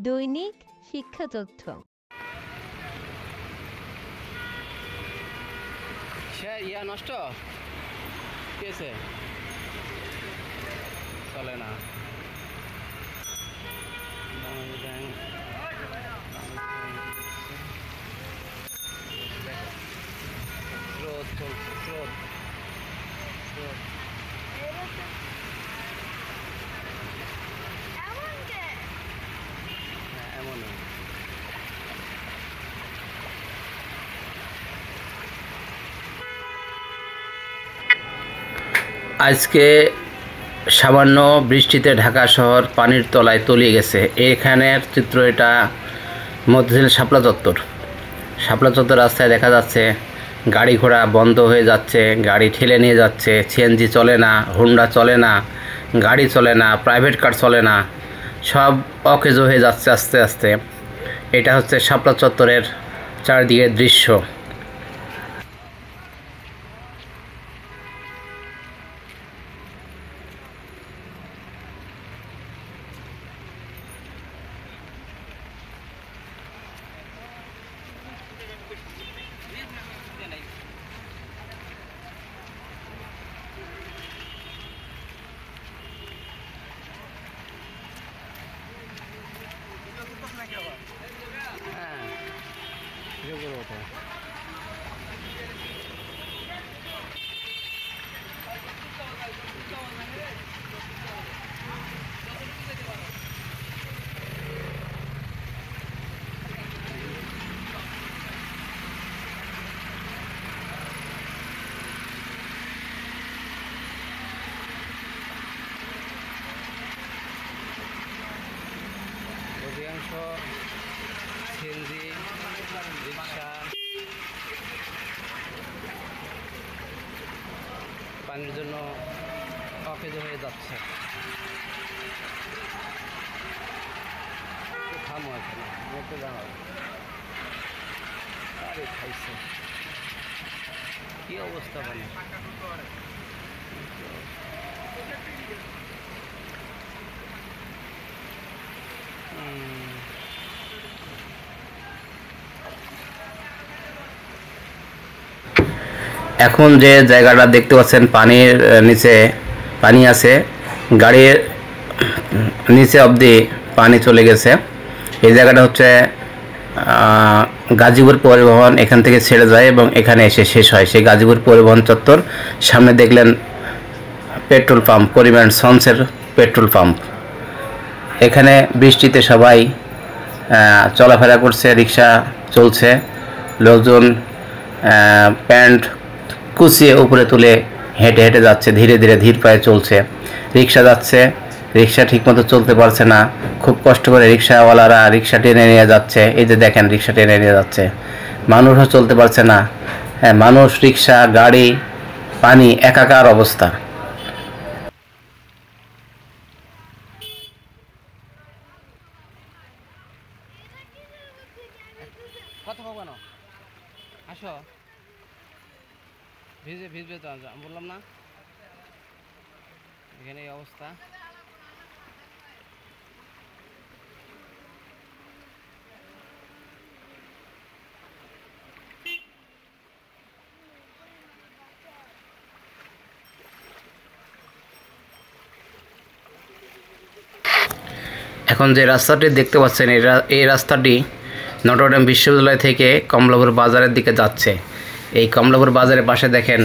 দৈনিক শিক্ষা তথ্য। ইয়া নষ্ট কেছে চলে না। স্রোত চলছে, স্রোত স্রোত এমনই। আজকে সামান্য বৃষ্টিতে ঢাকা শহর পানির তলায় তলিয়ে গেছে। এখানের চিত্র, এটা মধ্যশীল শাপলা চত্বর। শাপলা চত্বর রাস্তায় দেখা যাচ্ছে গাড়ি ঘোড়া বন্ধ হয়ে যাচ্ছে, গাড়ি ঠেলে নিয়ে যাচ্ছে, সিএনজি চলে না, হোন্ডা চলে না, গাড়ি চলে না, প্রাইভেট কার চলে না, সব অকেজ হয়ে যাচ্ছে আস্তে আস্তে। এটা হচ্ছে শাপলা চত্বরের চারদিকের দৃশ্য। অধিকাংশ সিএনজি, রিক্সা পানির জন্য অকেজ হয়ে যাচ্ছে। থামো এখানে, মতো জানাও। আরে খাইছে, কি অবস্থা মানে। এখন যে জায়গাটা দেখতে পাচ্ছেন পানির নিচে পানি আছে, গাড়ির নিচে অবধি পানি চলে গেছে। এই জায়গাটা হচ্ছে গাজীপুর পরিবহন, এখান থেকে ছেড়ে যায় এবং এখানে এসে শেষ হয়। সেই গাজীপুর পরিবহন চত্বর। সামনে দেখলেন পেট্রোল পাম্প, পরিমাণ সন্সের পেট্রোল পাম্প। এখানে বৃষ্টিতে সবাই চলাফেরা করছে, রিক্সা চলছে, লোকজন প্যান্ট কুচিয়ে উপরে তুলে হেঁটে হেঁটে যাচ্ছে, ধীরে ধীরে ধীর পায়ে চলছে। রিক্সা যাচ্ছে, রিক্সা ঠিকমতো চলতে পারছে না, খুব কষ্ট করে রিক্সাওয়ালারা রিক্সা টেনে নিয়ে যাচ্ছে। এই যে দেখেন, রিক্সা টেনে নিয়ে যাচ্ছে, মানুষও চলতে পারছে না। হ্যাঁ, মানুষ, রিক্সা, গাড়ি, পানি একাকার অবস্থা। কথা কব না, আসো, ভিজবে তো বললাম না, এখানে এই অবস্থা। এখন যে রাস্তাটি দেখতে পাচ্ছেন, এই রাস্তাটি নটরডেম বিশ্ববিদ্যালয় থেকে কমলাপুর বাজারের দিকে যাচ্ছে। এই কমলাপুর বাজারের পাশে দেখেন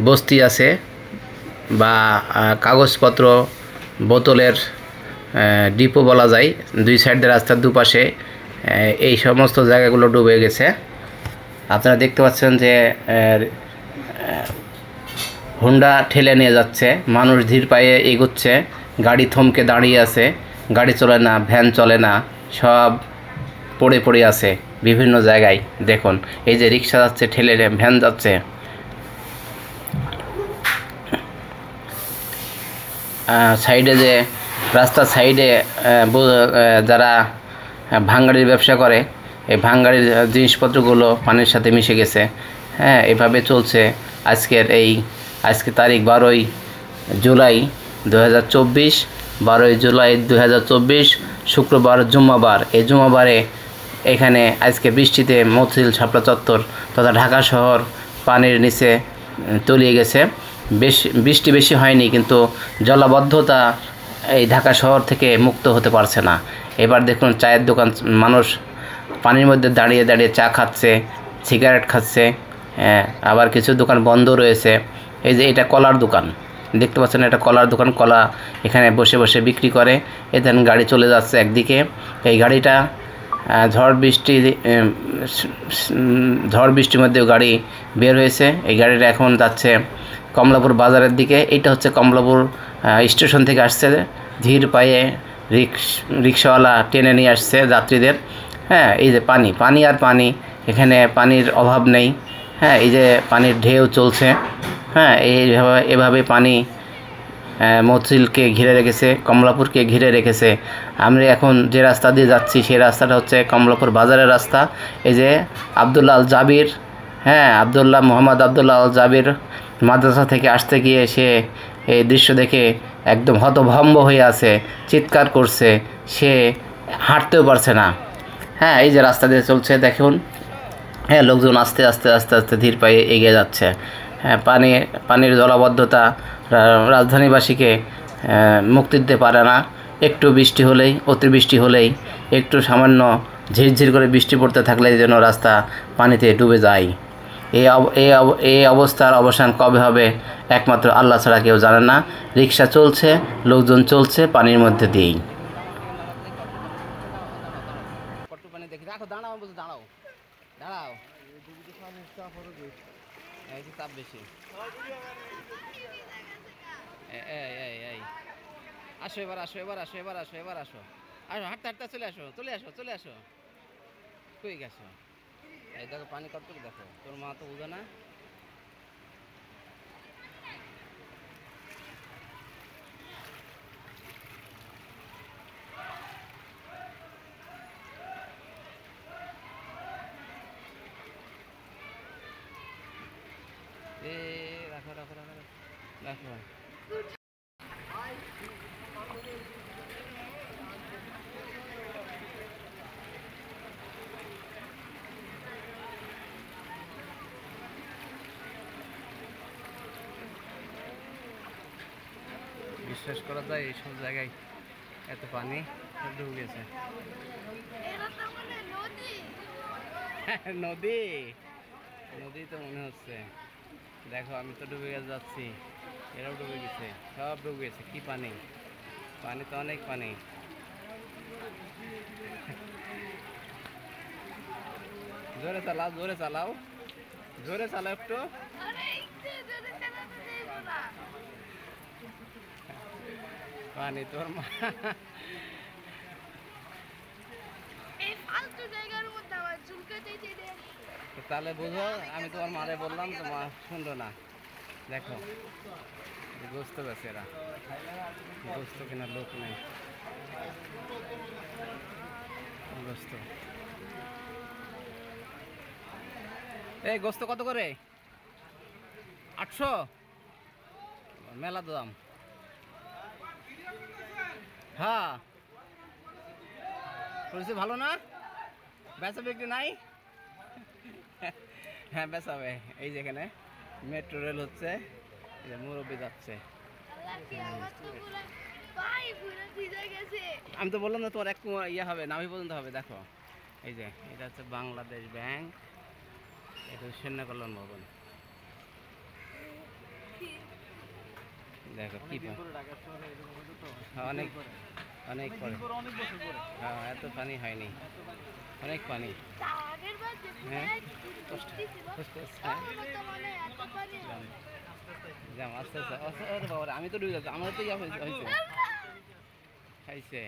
বস্তি আছে, বা কাগজপত্র, বোতলের ডিপো বলা যায়। দুই সাইড রাস্তার দুপাশে এই সমস্ত জায়গাগুলো ডুবে গেছে। আপনারা দেখতে পাচ্ছেন যে হোন্ডা ঠেলে নিয়ে যাচ্ছে, মানুষ ধীর পায়ে এগোচ্ছে, গাড়ি থমকে দাঁড়িয়ে আছে, গাড়ি চলে না, ভ্যান চলে না, সব পড়ে পড়ে আছে বিভিন্ন জায়গায়। দেখুন, এই যে রিক্সা যাচ্ছে, ঠেলে ভ্যান যাচ্ছে। সাইডে যে রাস্তার সাইডে যারা ভাঙাড়ির ব্যবসা করে, এই ভাঙাড়ির জিনিসপত্রগুলো পানির সাথে মিশে গেছে। হ্যাঁ, এভাবে চলছে আজকে তারিখ 12ই জুলাই 2024 12 জুলাই 2024 শুক্রবার জুম্মাবার। এই জুম্মাবারে এখানে আজকে বৃষ্টিতে মতিঝিল শাপলা চত্বর তথা ঢাকা শহর পানির নিচে তলিয়ে গেছে। বৃষ্টি বেশি হয়নি, কিন্তু জলাবদ্ধতা এই ঢাকা শহর থেকে মুক্ত হতে পারছে না। এবার দেখুন চায়ের দোকান, মানুষ পানির মধ্যে দাঁড়িয়ে দাঁড়িয়ে চা খাচ্ছে, সিগারেট খাচ্ছে, আবার কিছু দোকান বন্ধ রয়েছে। এই যে এটা কলার দোকান, দেখতে পাচ্ছেন, এটা কলার দোকান। কলা এখানে বসে বসে বিক্রি করে। এখান গাড়ি চলে যাচ্ছে একদিকে। এই গাড়িটা ঝড় বৃষ্টির মধ্যেও গাড়ি বের হয়েছে। এই গাড়িটা এখন যাচ্ছে কমলাপুর বাজারের দিকে। এটা হচ্ছে কমলাপুর স্টেশন থেকে আসছে, ধীর পায়ে রিক্সাওয়ালা টেনে নিয়ে আসছে যাত্রীদের। হ্যাঁ, এই যে পানি আর পানি, এখানে পানির অভাব নেই। হ্যাঁ, এই যে পানির ঢেউ চলছে। হ্যাঁ, এভাবে পানি মতিঝিলকে ঘিরে রেখেছে, কমলাপুরকে ঘিরে রেখেছে। আমরা এখন যে রাস্তা দিয়ে যাচ্ছি সেই রাস্তাটা হচ্ছে কমলাপুর বাজারের রাস্তা। এই যে আবদুল্লাহ আল জাবির, মোহাম্মদ আবদুল্লাহ আল জাবির মাদ্রাসা থেকে আসতে গিয়ে সে এই দৃশ্য দেখে একদম হতভম্ব হয়ে আছে, চিৎকার করছে, সে হাঁটতেও পারছে না। হ্যাঁ, এই যে রাস্তা দিয়ে চলছে দেখুন। হ্যাঁ, লোকজন আস্তে আস্তে আস্তে আস্তে ধীর পায়ে এগিয়ে যাচ্ছে। হ্যাঁ, পানির জলাবদ্ধতা রাজধানীবাসীকে মুক্তি দিতে পারে না। একটু বৃষ্টি হলেই, অতিবৃষ্টি হলেই, একটু সামান্য ঝিরঝির করে বৃষ্টি পড়তে থাকলে যেন রাস্তা পানিতে ডুবে যায়। এই অবস্থার অবসান কবে হবে একমাত্র আল্লাহ ছাড়া কেউ জানে না। রিক্সা চলছে, লোকজন চলছে পানির মধ্যে দিয়েই। চাপ বেশি। আসো, এবার আসো, হাঁটতে চলে আসো। কই গেছো? এই দেখো পানি কত করে, দেখো তোর মা তো বুঝে না। রাখো। বিশ্বাস করা যায় এইসব জায়গায় এত পানি ডুবে গেছে। নদী তো মনে হচ্ছে। দেখো আমি তো ডুবে যাচ্ছি, এরাও ডুবে গেছে, সব ডুবে গেছে। কি পানি তো অনেক পানি। জোরে চালাও একটু। পানি তোর মা তাহলে বুঝো, আমি তোমার মারে বললাম, তোমার শুনলো না। দেখো গোস্ত বেছে, এরা গোস্ত কেনার লোক নেই। গোস্ত, এই গোস্ত কত করে? 800, মেলা দাম। হ্যাঁ, পরিস্থিতি ভালো না, বেচা বিক্রি নাই। হ্যাঁ, বেচাবে। এই যেখানে মেট্রো রেল হচ্ছে, মুরব্বী যাচ্ছে। আমি তো বললাম না তোমার এক হবে, নাভি পর্যন্ত হবে। দেখো এই যে এটা হচ্ছে বাংলাদেশ ব্যাংক, এটা সেনা কল্যাণ ভবন। দেখো কি অনেক পরে। হ্যাঁ, এত পানি হয়নি, অনেক পানি। হ্যাঁ, আস্তে আস্তে বাবা, আমি তো ডুবে যাচ্ছি। আমার তো ইয়া হয়েছে, খাইছে।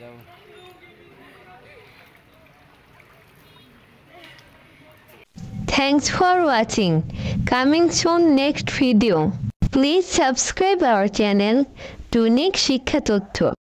যাও। Thanks for watching. Coming soon next video. Please subscribe our channel, দৈনিক শিক্ষা তথ্য।